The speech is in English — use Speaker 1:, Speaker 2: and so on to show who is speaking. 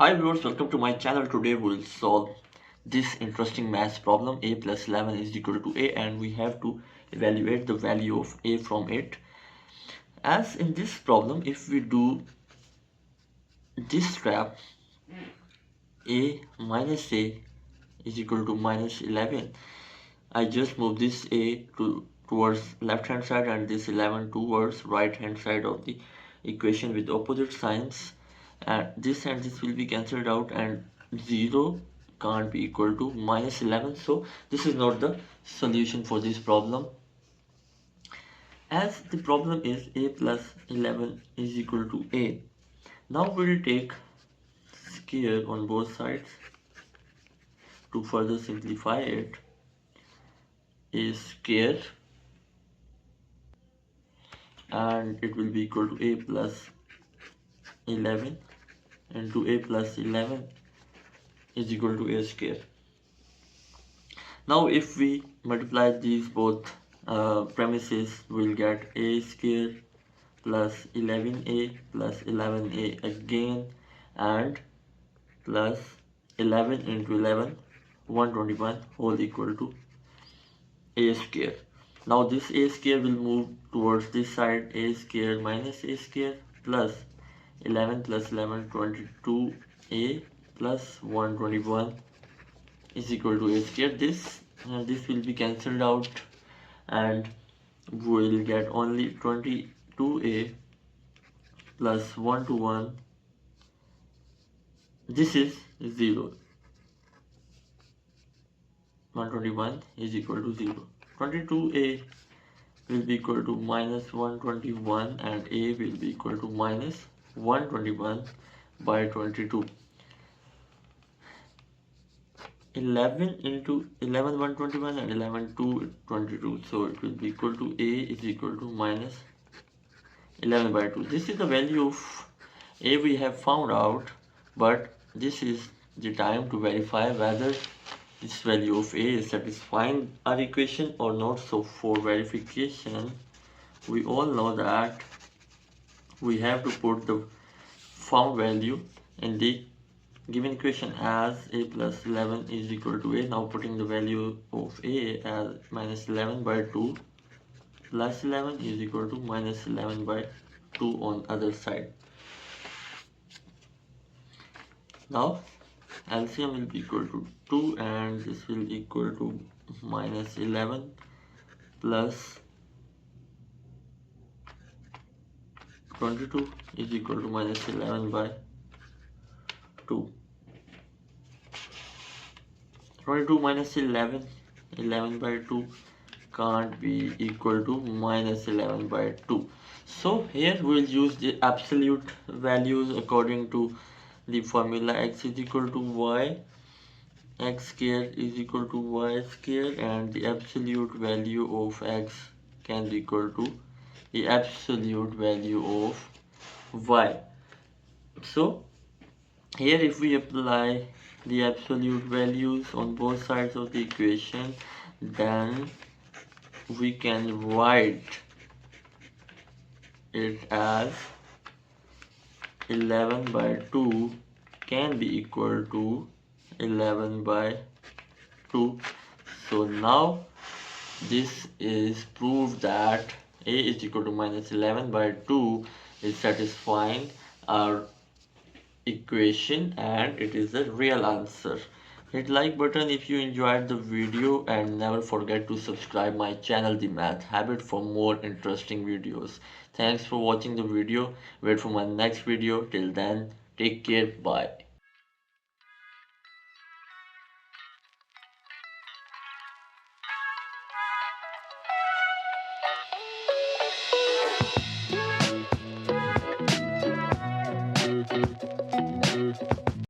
Speaker 1: Hi viewers, welcome to my channel. Today we'll solve this interesting math problem. A plus 11 is equal to A, and we have to evaluate the value of A from it. As in this problem, if we do this trap, A minus A is equal to minus 11. I just move this A towards left hand side and this 11 towards right hand side of the equation with opposite signs, and this will be cancelled out, and 0 can't be equal to minus 11, so this is not the solution for this problem. As the problem is A plus 11 is equal to A, now we'll take square on both sides to further simplify it. A square, and it will be equal to A plus 11 into A plus 11 is equal to A square. Now if we multiply these both premises, we'll get A square plus 11A plus 11A again, and plus 11 into 11, 121, whole equal to A square. Now this A square will move towards this side, A square minus A square plus 11 plus 11, 22A plus 121 is equal to A square. This will be cancelled out, and we will get only 22A plus 121. This is 0. 121 is equal to 0. 22A will be equal to minus 121, and A will be equal to minus 121 by 22. 11 into 11 121 and 11 2 22, so it will be equal to A is equal to minus 11 by 2. This is the value of A we have found out, but this is the time to verify whether this value of A is satisfying our equation or not. So for verification, we all know that we have to put the found value in the given equation as A plus 11 is equal to A. Now putting the value of A as minus 11 by 2 plus 11 is equal to minus 11 by 2 on other side. Now LCM will be equal to 2, and this will equal to minus 11 plus 22 is equal to minus 11 by 2. 22 minus 11, 11 by 2 can't be equal to minus 11 by 2. So here we'll use the absolute values according to the formula x is equal to y, x square is equal to y square, and the absolute value of x can be equal to the absolute value of y. So here if we apply the absolute values on both sides of the equation, then we can write it as 11 by 2 can be equal to 11 by 2. So now this is proof that A is equal to minus 11 by 2 is satisfying our equation, and it is the real answer. Hit like button if you enjoyed the video, and never forget to subscribe my channel The Math Habit for more interesting videos. Thanks for watching the video. Wait for my next video. Till then, take care. Bye.